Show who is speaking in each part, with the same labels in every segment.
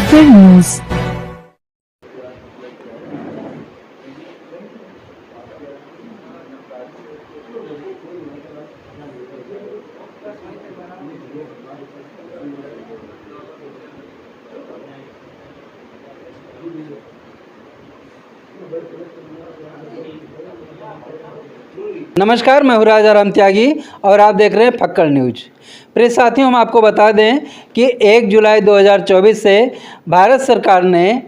Speaker 1: Zafir News।
Speaker 2: नमस्कार, मैं हूँ राजा राम त्यागी और आप देख रहे हैं फक्कड़ न्यूज। प्रिय साथियों, हम आपको बता दें कि 1 जुलाई 2024 से भारत सरकार ने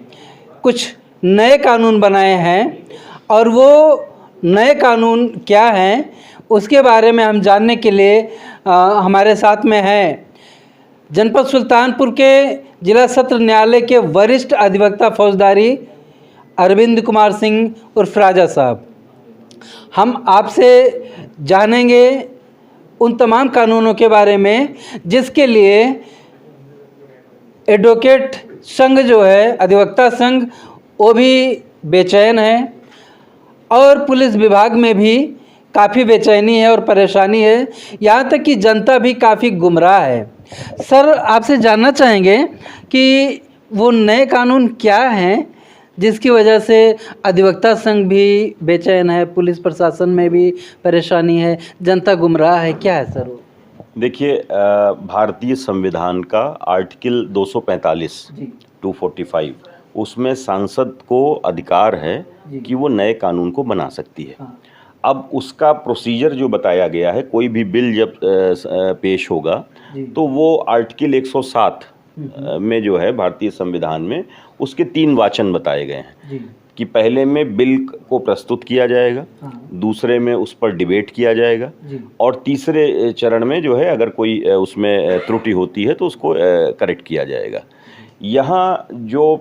Speaker 2: कुछ नए कानून बनाए हैं और वो नए कानून क्या हैं उसके बारे में हम जानने के लिए हमारे साथ में हैं जनपद सुल्तानपुर के जिला सत्र न्यायालय के वरिष्ठ अधिवक्ता फौजदारी अरविंद कुमार सिंह उर्फ राजा साहब। हम आपसे जानेंगे उन तमाम कानूनों के बारे में जिसके लिए एडवोकेट संघ जो है, अधिवक्ता संघ, वो भी बेचैन है और पुलिस विभाग में भी काफ़ी बेचैनी है और परेशानी है, यहाँ तक कि जनता भी काफ़ी गुमराह है। सर, आपसे जानना चाहेंगे कि वो नए कानून क्या हैं जिसकी वजह से अधिवक्ता संघ भी बेचैन है, पुलिस प्रशासन में भी परेशानी है, जनता गुमराह है, क्या है सर वो?
Speaker 3: देखिए, भारतीय संविधान का आर्टिकल 245 245 उसमें सांसद को अधिकार है कि वो नए कानून को बना सकती है।
Speaker 2: हाँ।
Speaker 3: अब उसका प्रोसीजर जो बताया गया है, कोई भी बिल जब पेश होगा तो वो आर्टिकल 107 में जो है भारतीय संविधान में उसके 3 वाचन बताए गए हैं कि पहले में बिल को प्रस्तुत किया जाएगा, दूसरे में उस पर डिबेट किया जाएगा और तीसरे चरण में जो है अगर कोई उसमें त्रुटि होती है तो उसको करेक्ट किया जाएगा। यहाँ जो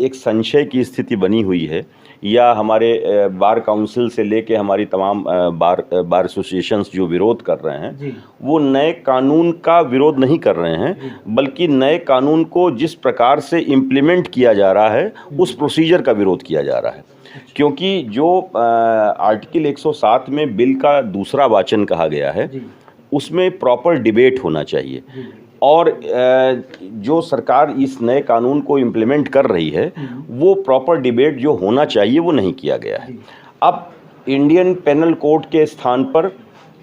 Speaker 3: एक संशय की स्थिति बनी हुई है या हमारे बार काउंसिल से लेके हमारी तमाम बार एसोसिएशंस जो विरोध कर रहे हैं वो नए कानून का विरोध नहीं कर रहे हैं, बल्कि नए कानून को जिस प्रकार से इम्प्लीमेंट किया जा रहा है उस प्रोसीजर का विरोध किया जा रहा है। क्योंकि जो आर्टिकल 107 में बिल का दूसरा वाचन कहा गया है उसमें प्रॉपर डिबेट होना चाहिए और जो सरकार इस नए कानून को इम्प्लीमेंट कर रही है वो प्रॉपर डिबेट जो होना चाहिए वो नहीं किया गया है। अब इंडियन पेनल कोड के स्थान पर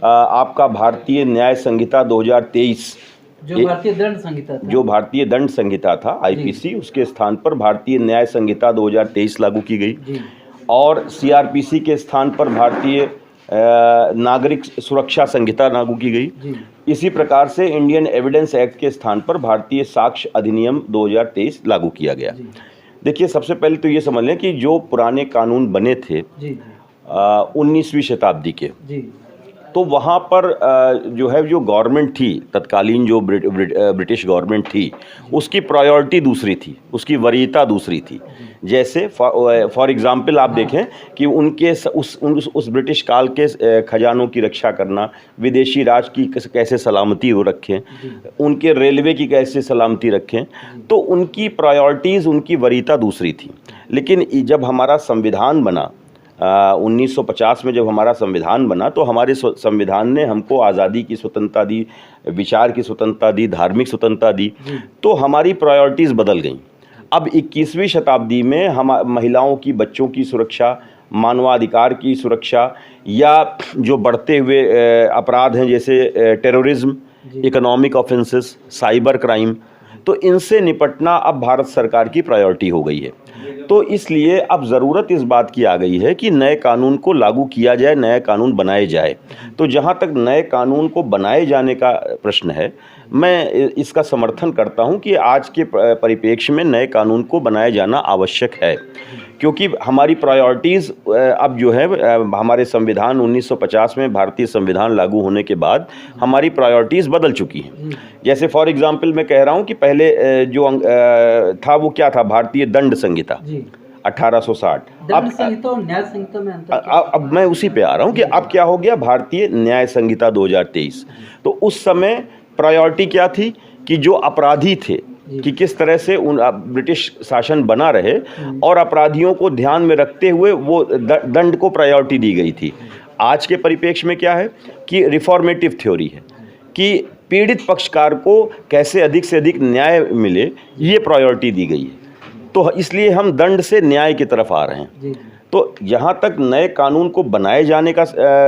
Speaker 3: आपका भारतीय न्याय संहिता 2023 जो भारतीय दंड संहिता था आईपीसी, उसके स्थान पर भारतीय न्याय संहिता 2023 लागू की गई और सीआरपीसी के स्थान पर भारतीय नागरिक सुरक्षा संहिता लागू की गई। इसी प्रकार से इंडियन एविडेंस एक्ट के स्थान पर भारतीय साक्ष्य अधिनियम 2023 लागू किया गया। देखिए, सबसे पहले तो ये समझ लें कि जो पुराने कानून बने थे 19वीं शताब्दी के, तो वहाँ पर जो गवर्नमेंट थी तत्कालीन, जो ब्रिटिश गवर्नमेंट थी, उसकी प्रायोरिटी दूसरी थी, उसकी वरीयता दूसरी थी। जैसे फॉर एग्जांपल आप देखें कि उनके उस ब्रिटिश काल के खजानों की रक्षा करना, विदेशी राज की कैसे सलामती वो रखें, उनके रेलवे की कैसे सलामती रखें, तो उनकी प्रायोरिटीज़, उनकी वरीयता दूसरी थी। लेकिन जब हमारा संविधान बना 1950 में, जब हमारा संविधान बना तो हमारे संविधान ने हमको आज़ादी की स्वतंत्रता दी, विचार की स्वतंत्रता दी, धार्मिक स्वतंत्रता दी, तो हमारी प्रायोरिटीज़ बदल गईं। अब 21वीं शताब्दी में हम महिलाओं की, बच्चों की सुरक्षा, मानवाधिकार की सुरक्षा या जो बढ़ते हुए अपराध हैं जैसे terrorism, economic offences, cyber crime, तो इनसे निपटना अब भारत सरकार की प्रायोरिटी हो गई है। तो इसलिए अब ज़रूरत इस बात की आ गई है कि नए कानून को लागू किया जाए, नए कानून बनाए जाए। तो जहाँ तक नए कानून को बनाए जाने का प्रश्न है, मैं इसका समर्थन करता हूँ कि आज के परिप्रेक्ष्य में नए कानून को बनाया जाना आवश्यक है, क्योंकि हमारी प्रायोरिटीज़ अब जो है हमारे संविधान 1950 में भारतीय संविधान लागू होने के बाद हमारी प्रायोरिटीज़ बदल चुकी हैं। जैसे फॉर एग्जांपल मैं कह रहा हूँ कि पहले जो था वो क्या था, भारतीय दंड संहिता 1860।
Speaker 2: दंड संहिता और न्याय संहिता में अंतर?
Speaker 3: अब मैं उसी पे आ रहा हूँ कि अब क्या हो गया, भारतीय न्याय संहिता 2023। तो उस समय प्रायोरिटी क्या थी कि जो अपराधी थे कि किस तरह से ब्रिटिश शासन बना रहे और अपराधियों को ध्यान में रखते हुए वो दंड को प्रायोरिटी दी गई थी। आज के परिप्रेक्ष्य में क्या है कि रिफॉर्मेटिव थ्योरी है कि पीड़ित पक्षकार को कैसे अधिक से अधिक न्याय मिले, ये प्रायोरिटी दी गई है। तो इसलिए हम दंड से न्याय की तरफ आ रहे हैं। तो यहाँ तक नए कानून को बनाए जाने का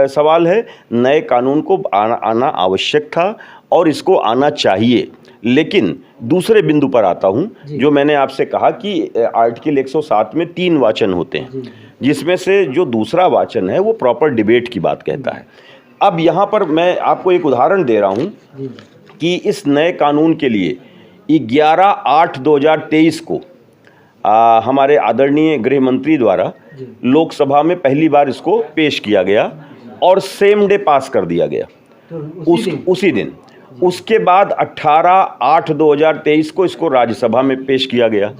Speaker 3: सवाल है। नए कानून को आना आवश्यक था और इसको आना चाहिए। लेकिन दूसरे बिंदु पर आता हूँ, जो मैंने आपसे कहा कि आर्टिकल 107 में 3 वाचन होते हैं, जिसमें से जो दूसरा वाचन है वो प्रॉपर डिबेट की बात कहता है। अब यहाँ पर मैं आपको एक उदाहरण दे रहा हूँ कि इस नए कानून के लिए 11/8/2023 को हमारे आदरणीय गृह मंत्री द्वारा लोकसभा में पहली बार इसको पेश किया गया और सेम डे पास कर दिया गया,
Speaker 2: तो
Speaker 3: उसी दिन। उसके बाद 18/8/2023 को इसको राज्यसभा में पेश किया गया।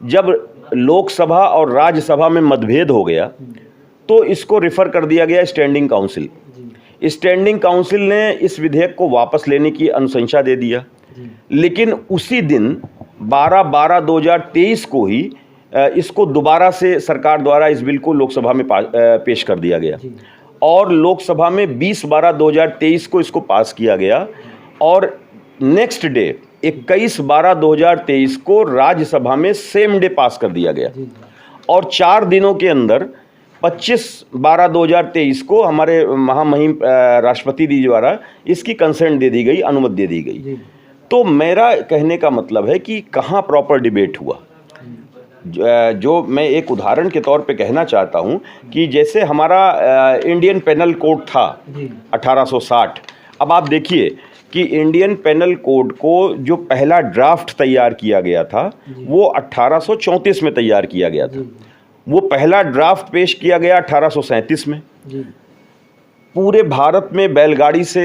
Speaker 3: जब लोकसभा और राज्यसभा में मतभेद हो गया तो इसको रेफर कर दिया गया स्टैंडिंग काउंसिल। स्टैंडिंग काउंसिल ने इस विधेयक को वापस लेने की अनुशंसा दे दिया। लेकिन उसी दिन 12/12/2023 को ही इसको दोबारा से सरकार द्वारा इस बिल को लोकसभा में पेश कर दिया गया और लोकसभा में 20/12/2023 को इसको पास किया गया और नेक्स्ट डे 21/12/2023 को राज्यसभा में सेम डे पास कर दिया गया और 4 दिनों के अंदर 25/12/2023 को हमारे महामहिम राष्ट्रपति जी द्वारा इसकी कंसेंट दे दी गई, अनुमति दे दी गई। तो मेरा कहने का मतलब है कि कहाँ प्रॉपर डिबेट हुआ। जो मैं एक उदाहरण के तौर पे कहना चाहता हूँ कि जैसे हमारा इंडियन पेनल कोड था 1860। अब आप देखिए कि इंडियन पेनल कोड को जो पहला ड्राफ्ट तैयार किया गया था वो 1834 में तैयार किया गया था। वो पहला ड्राफ्ट पेश किया गया 1837 में। पूरे भारत में बैलगाड़ी से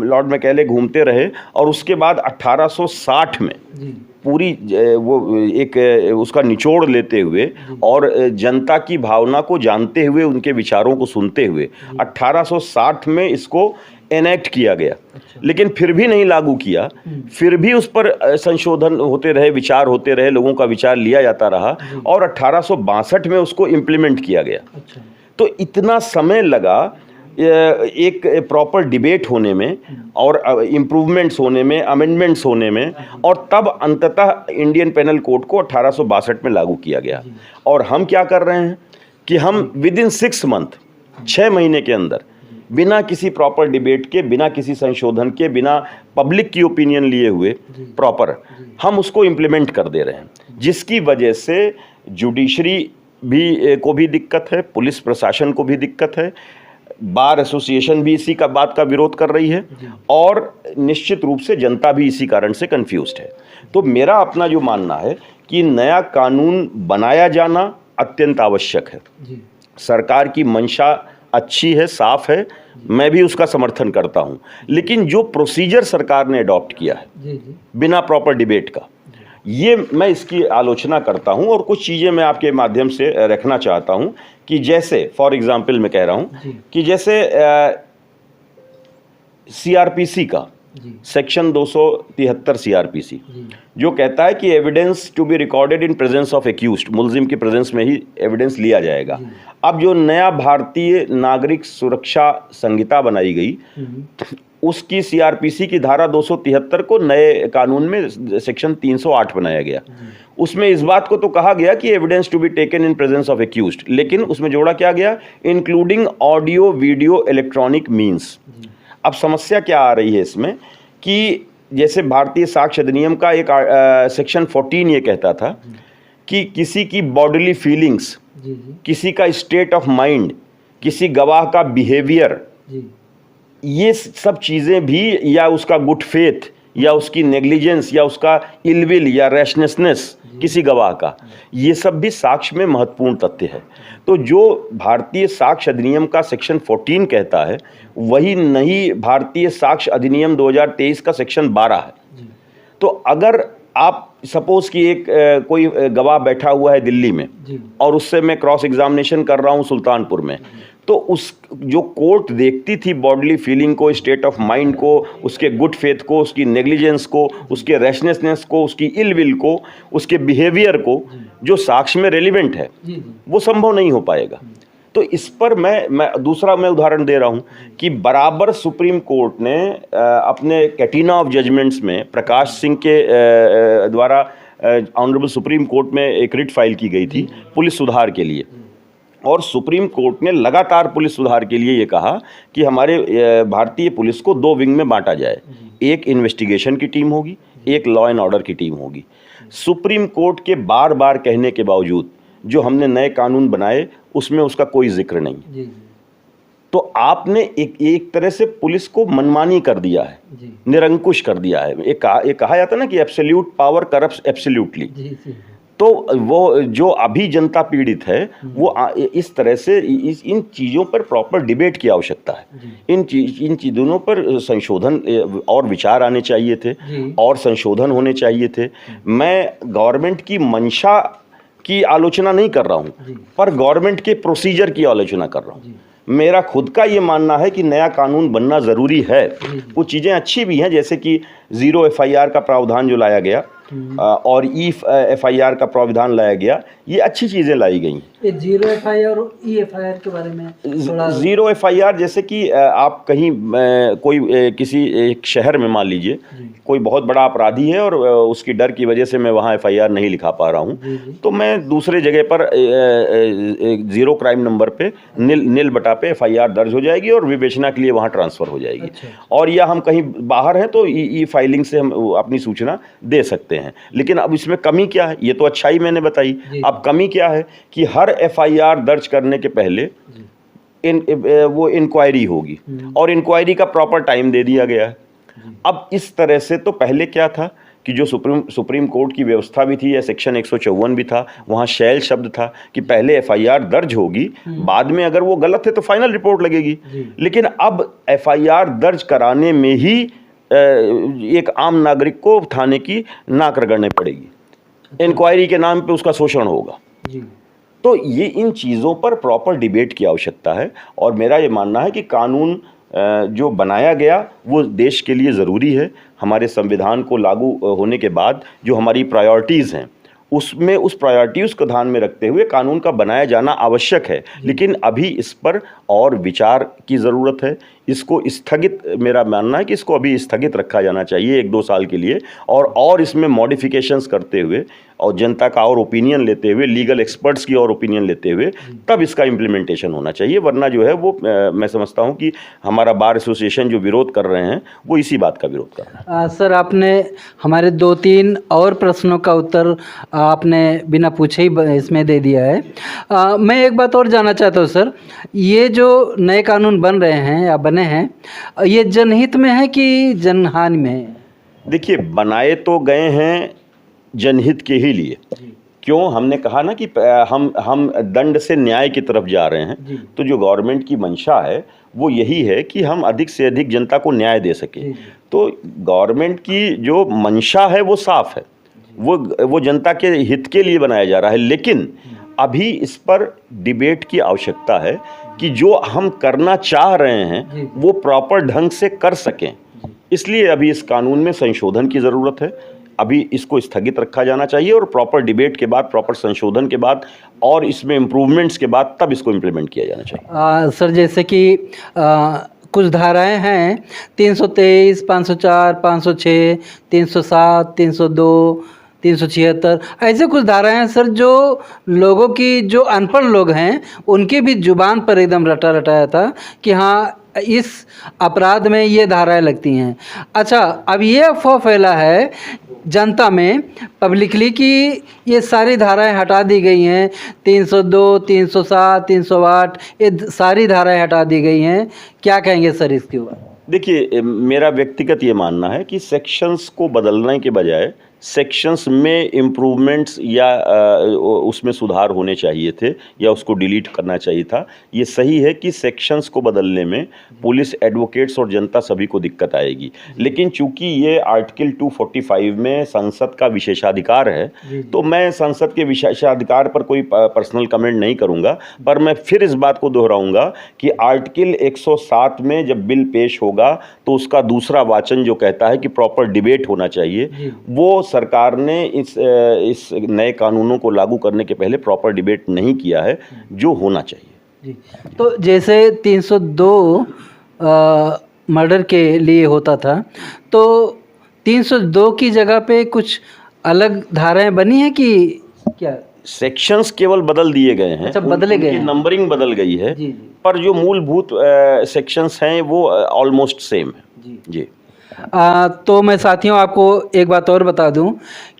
Speaker 3: लॉर्ड मैकेले घूमते रहे और उसके बाद 1860 में पूरी वो एक उसका निचोड़ लेते हुए और जनता की भावना को जानते हुए, उनके विचारों को सुनते हुए 1860 में इसको एनेक्ट किया गया। लेकिन फिर भी नहीं लागू किया, फिर भी उस पर संशोधन होते रहे, विचार होते रहे, लोगों का विचार लिया जाता रहा और 1862 में उसको इम्प्लीमेंट किया गया। तो इतना समय लगा एक प्रॉपर डिबेट होने में और इम्प्रूवमेंट्स होने में, अमेंडमेंट्स होने में, और तब अंततः इंडियन पेनल कोड को 1862 में लागू किया गया। और हम क्या कर रहे हैं कि हम विदिन 6 मंथ, 6 महीने के अंदर, बिना किसी प्रॉपर डिबेट के, बिना किसी संशोधन के, बिना पब्लिक की ओपिनियन लिए हुए प्रॉपर हम उसको इम्प्लीमेंट कर दे रहे हैं, जिसकी वजह से जुडिशरी को भी दिक्कत है, पुलिस प्रशासन को भी दिक्कत है, बार एसोसिएशन भी इसी का बात का विरोध कर रही है और निश्चित रूप से जनता भी इसी कारण से कंफ्यूज्ड है। तो मेरा अपना जो मानना है कि नया कानून बनाया जाना अत्यंत आवश्यक है। सरकार की मंशा अच्छी है, साफ है, मैं भी उसका समर्थन करता हूं। लेकिन जो प्रोसीजर सरकार ने अडॉप्ट किया है बिना प्रॉपर डिबेट का, ये मैं इसकी आलोचना करता हूं। और कुछ चीज़ें मैं आपके माध्यम से रखना चाहता हूं कि जैसे फॉर एग्जांपल मैं कह रहा हूं कि जैसे सीआरपीसी का सेक्शन 273 सीआरपीसी जो कहता है कि evidence to be recorded in presence of accused, मुल्जिम की प्रेजेंस में ही एविडेंस लिया जाएगा। अब जो नया भारतीय नागरिक सुरक्षा संहिता बनाई गई, उसकी सीआरपीसी की धारा 273 को नए कानून में सेक्शन 308 बनाया गया। उसमें इस बात को तो कहा गया कि evidence to be taken in presence of accused, लेकिन उसमें जोड़ा क्या गया, including audio video electronic means. अब समस्या क्या आ रही है इसमें कि जैसे भारतीय साक्ष्य अधिनियम का एक सेक्शन 14 ये कहता था कि किसी की बॉडीली फीलिंग्स, किसी का स्टेट ऑफ माइंड, किसी गवाह का बिहेवियर, ये सब चीज़ें भी, या उसका गुड फेथ या उसकी नेग्लिजेंस या उसका इलविल या रैशनेसनेस किसी गवाह का, ये सब भी साक्ष्य में महत्वपूर्ण तथ्य है। तो जो भारतीय साक्ष्य अधिनियम का सेक्शन 14 कहता है, वही नहीं भारतीय साक्ष्य अधिनियम 2023 का सेक्शन 12 है। तो अगर आप सपोज कि एक कोई गवाह बैठा हुआ है दिल्ली में और उससे मैं क्रॉस एग्जामिनेशन कर रहा हूँ सुल्तानपुर में, तो उस जो कोर्ट देखती थी बॉडीली फीलिंग को, स्टेट ऑफ माइंड को, उसके गुड फेथ को, उसकी नेग्लिजेंस को, उसके रैशनेसनेस को, उसकी इल विल को, उसके बिहेवियर को, जो साक्ष्य में रेलिवेंट है, वो संभव नहीं हो पाएगा। तो इस पर मैं दूसरा उदाहरण दे रहा हूं कि बराबर सुप्रीम कोर्ट ने अपने कैटिना ऑफ जजमेंट्स में प्रकाश सिंह के द्वारा ऑनरेबल सुप्रीम कोर्ट में एक रिट फाइल की गई थी पुलिस सुधार के लिए, और सुप्रीम कोर्ट ने लगातार पुलिस सुधार के लिए ये कहा कि हमारे भारतीय पुलिस को 2 विंग में बांटा जाए, एक इन्वेस्टिगेशन की टीम होगी, एक लॉ एंड ऑर्डर की टीम होगी। सुप्रीम कोर्ट के बार बार कहने के बावजूद जो हमने नए कानून बनाए उसमें उसका कोई जिक्र नहीं। तो आपने एक तरह से पुलिस को मनमानी कर दिया है, निरंकुश कर दिया है। एक कहा जाता है ना कि एब्सोल्यूट पावर करप्ट्स एब्सोल्यूटली। तो वो जो अभी जनता पीड़ित है वो इस तरह से इन चीज़ों पर प्रॉपर डिबेट की आवश्यकता है। इन चीज़ों पर संशोधन और विचार आने चाहिए थे और संशोधन होने चाहिए थे। मैं गवर्नमेंट की मंशा की आलोचना नहीं कर रहा हूँ, पर गवर्नमेंट के प्रोसीजर की आलोचना कर रहा हूँ। मेरा खुद का ये मानना है कि नया कानून बनना ज़रूरी है। कुछ चीज़ें अच्छी भी हैं, जैसे कि 0 FIR का प्रावधान जो लाया गया और FIR का प्रावधान लाया गया, ये अच्छी चीज़ें लाई गई।
Speaker 2: 0 FIR और FIR के बारे में थोड़ा।
Speaker 3: 0 FIR जैसे कि आप कहीं कोई किसी एक शहर में मान लीजिए कोई बहुत बड़ा अपराधी है और उसकी डर की वजह से मैं वहाँ FIR नहीं लिखा पा रहा हूँ, तो मैं दूसरे जगह पर 0 क्राइम नंबर पे नील बटा पे FIR दर्ज हो जाएगी और विवेचना के लिए वहाँ ट्रांसफ़र हो जाएगी। और या हम कहीं बाहर हैं तो ई फाइलिंग से हम अपनी सूचना दे सकते हैं। लेकिन अब इसमें कमी क्या है, ये तो अच्छाई मैंने बताई। अब कमी क्या है कि हर FIR दर्ज करने के पहले वो इंक्वायरी होगी और इंक्वायरी का प्रॉपर टाइम दे दिया गया है। अब इस तरह से तो पहले क्या था कि जो सुप्रीम कोर्ट की व्यवस्था भी थी या सेक्शन 154 भी था, वहाँ शैल शब्द था कि पहले FIR दर्ज होगी, बाद में अगर वो गलत है तो फाइनल रिपोर्ट लगेगी। लेकिन अब FIR दर्ज कराने में ही एक आम नागरिक को थाने की नाक रगड़ने पड़ेगी, इंक्वायरी के नाम पे उसका शोषण होगा। तो ये इन चीज़ों पर प्रॉपर डिबेट की आवश्यकता है और मेरा ये मानना है कि कानून जो बनाया गया वो देश के लिए ज़रूरी है। हमारे संविधान को लागू होने के बाद जो हमारी प्रायोरिटीज़ हैं उसमें उस प्रायोरिटीज़ को ध्यान में रखते हुए कानून का बनाया जाना आवश्यक है। लेकिन अभी इस पर और विचार की ज़रूरत है। इसको स्थगित, मेरा मानना है कि इसको अभी स्थगित रखा जाना चाहिए 1-2 साल के लिए और इसमें मॉडिफिकेशंस करते हुए और जनता का और ओपिनियन लेते हुए, लीगल एक्सपर्ट्स की और ओपिनियन लेते हुए तब इसका इम्प्लीमेंटेशन होना चाहिए। वरना जो है वो मैं समझता हूँ कि हमारा बार एसोसिएशन जो विरोध कर रहे हैं वो इसी बात का विरोध कर रहे हैं।
Speaker 2: सर, आपने हमारे 2-3 और प्रश्नों का उत्तर आपने बिना पूछे ही इसमें दे दिया है। मैं एक बात और जानना चाहता हूँ सर, ये जो नए कानून बन रहे हैं या बने हैं, ये जनहित में है कि जनहानि में है? देखिए,
Speaker 3: बनाए तो गए हैं जनहित के ही लिए। क्यों? हमने कहा ना कि हम दंड से न्याय की तरफ जा रहे हैं। तो जो गवर्नमेंट की मंशा है वो यही है कि हम अधिक से अधिक जनता को न्याय दे सकें। तो गवर्नमेंट की जो मंशा है वो साफ है, वो जनता के हित के लिए बनाया जा रहा है। लेकिन अभी इस पर डिबेट की आवश्यकता है कि जो हम करना चाह रहे हैं वो प्रॉपर ढंग से कर सकें। इसलिए अभी इस कानून में संशोधन की ज़रूरत है। अभी इसको स्थगित रखा जाना चाहिए और प्रॉपर डिबेट के बाद, प्रॉपर संशोधन के बाद और इसमें इम्प्रूवमेंट्स के बाद तब इसको इम्प्लीमेंट किया जाना चाहिए।
Speaker 2: सर, जैसे कि कुछ धाराएं हैं 323, 504, 506, 307, 302, 376, ऐसे कुछ धाराएं हैं सर जो लोगों की, जो अनपढ़ लोग हैं उनकी भी जुबान पर एकदम रटाया था कि हाँ इस अपराध में ये धाराएं लगती हैं। अच्छा, अब ये अफवाह फैला है जनता में, पब्लिकली, कि ये सारी धाराएं हटा दी गई हैं, 302, 307, 308, ये सारी धाराएं हटा दी गई हैं। क्या कहेंगे सर इसके ऊपर?
Speaker 3: देखिए, मेरा व्यक्तिगत ये मानना है कि सेक्शंस को बदलने के बजाय सेक्शंस में इम्प्रूवमेंट्स या उसमें सुधार होने चाहिए थे या उसको डिलीट करना चाहिए था। ये सही है कि सेक्शंस को बदलने में पुलिस, एडवोकेट्स और जनता सभी को दिक्कत आएगी। लेकिन चूंकि ये आर्टिकल 245 में संसद का विशेषाधिकार है, तो मैं संसद के विशेषाधिकार पर कोई पर्सनल कमेंट नहीं करूँगा। पर मैं फिर इस बात को दोहराऊँगा कि आर्टिकल 107 में जब बिल पेश होगा तो उसका दूसरा वाचन जो कहता है कि प्रॉपर डिबेट होना चाहिए, वो सरकार ने इस नए कानूनों को लागू करने के पहले प्रॉपर डिबेट नहीं किया है, जो होना चाहिए।
Speaker 2: जी। तो जैसे 302 मर्डर के लिए होता था, तो 302 की जगह पे कुछ अलग धाराएं बनी हैं कि क्या?
Speaker 3: सेक्शंस केवल बदल दिए गए हैं।
Speaker 2: अच्छा, बदले गए
Speaker 3: उनकी
Speaker 2: हैं।
Speaker 3: नंबरिंग बदल गई है।
Speaker 2: जी जी
Speaker 3: पर जो मूलभूत सेक्शंस हैं वो ऑलमोस्ट सेम है।
Speaker 2: जी।
Speaker 3: जी।
Speaker 2: तो मैं साथियों आपको एक बात और बता दूं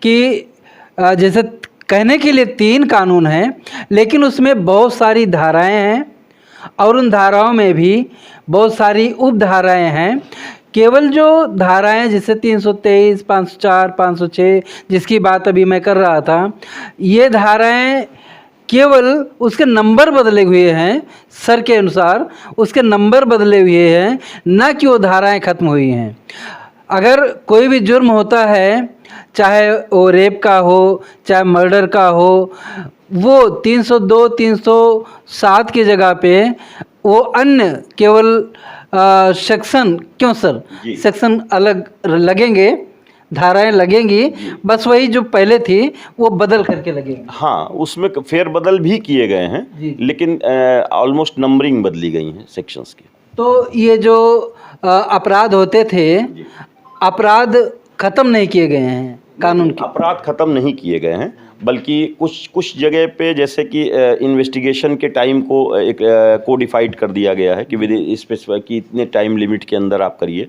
Speaker 2: कि जैसे कहने के लिए 3 कानून हैं, लेकिन उसमें बहुत सारी धाराएं हैं और उन धाराओं में भी बहुत सारी उपधाराएं हैं। केवल जो धाराएं जैसे 323, 504, 506 जिसकी बात अभी मैं कर रहा था, ये धाराएं केवल उसके नंबर बदले हुए हैं, सर के अनुसार उसके नंबर बदले हुए हैं, न कि वो धाराएं खत्म हुई हैं। अगर कोई भी जुर्म होता है, चाहे वो रेप का हो, चाहे मर्डर का हो, वो 302, 307 की जगह पे वो अन्य केवल सेक्शन, क्यों सर,
Speaker 3: जी।
Speaker 2: सेक्शन अलग लगेंगे, धाराएं लगेंगी, बस वही जो पहले थी वो बदल करके लगेंगी।
Speaker 3: हाँ, उसमें फेरबदल भी किए गए हैं,
Speaker 2: जी।
Speaker 3: लेकिन ऑलमोस्ट नंबरिंग बदली गई है सेक्शंस की।
Speaker 2: तो ये जो अपराध होते थे, अपराध खत्म नहीं किए गए हैं कानून के।
Speaker 3: अपराध खत्म नहीं किए गए हैं, बल्कि कुछ कुछ जगह पे जैसे कि इन्वेस्टिगेशन के टाइम को एक कोडिफाइड कर दिया गया है कि विद स्पेसिफाई कि इतने टाइम लिमिट के अंदर आप करिए।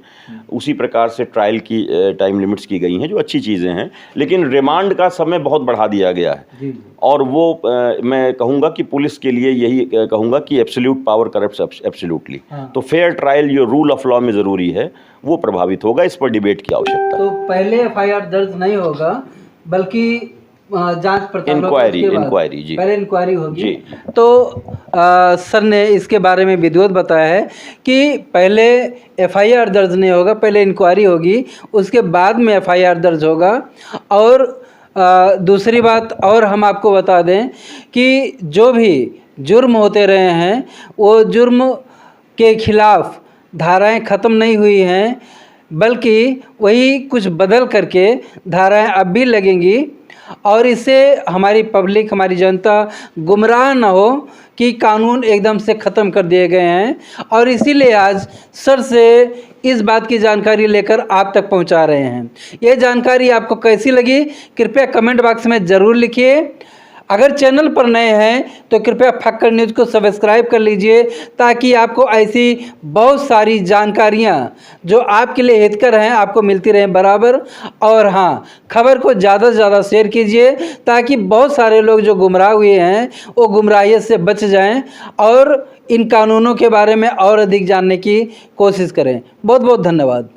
Speaker 3: उसी प्रकार से ट्रायल की टाइम लिमिट्स की गई हैं, जो अच्छी चीज़ें हैं। लेकिन रिमांड का समय बहुत बढ़ा दिया गया है।
Speaker 2: जी।
Speaker 3: और वो मैं कहूँगा कि पुलिस के लिए यही कहूँगा कि एब्सोल्यूट पावर करप्ट्स एब्सोल्यूटली।
Speaker 2: हाँ।
Speaker 3: तो फेयर ट्रायल जो रूल ऑफ लॉ में ज़रूरी है वो प्रभावित होगा। इस पर डिबेट की आवश्यकता है।
Speaker 2: तो पहले एफआईआर दर्ज नहीं होगा, बल्कि जांच पड़ताल होगा,
Speaker 3: इंक्वायरी,
Speaker 2: उसके बाद
Speaker 3: इंक्वायरी, जी।
Speaker 2: पहले इंक्वायरी होगी।
Speaker 3: जी।
Speaker 2: तो सर ने इसके बारे में विधिवत बताया है कि पहले एफआईआर दर्ज नहीं होगा, पहले इंक्वायरी होगी, उसके बाद में एफआईआर दर्ज होगा। और दूसरी बात और हम आपको बता दें कि जो भी जुर्म होते रहे हैं, वो जुर्म के खिलाफ धाराएं ख़त्म नहीं हुई हैं, बल्कि वही कुछ बदल करके धाराएं अब भी लगेंगी। और इससे हमारी पब्लिक, हमारी जनता गुमराह न हो कि कानून एकदम से ख़त्म कर दिए गए हैं। और इसीलिए आज सर से इस बात की जानकारी लेकर आप तक पहुंचा रहे हैं। ये जानकारी आपको कैसी लगी, कृपया कमेंट बॉक्स में ज़रूर लिखिए। अगर चैनल पर नए हैं तो कृपया फक्कड़ न्यूज़ को सब्सक्राइब कर लीजिए, ताकि आपको ऐसी बहुत सारी जानकारियां जो आपके लिए हितकर हैं आपको मिलती रहें बराबर। और हाँ, खबर को ज़्यादा से ज़्यादा शेयर कीजिए, ताकि बहुत सारे लोग जो गुमराह हुए हैं वो गुमराहियत से बच जाएं और इन कानूनों के बारे में और अधिक जानने की कोशिश करें। बहुत बहुत धन्यवाद।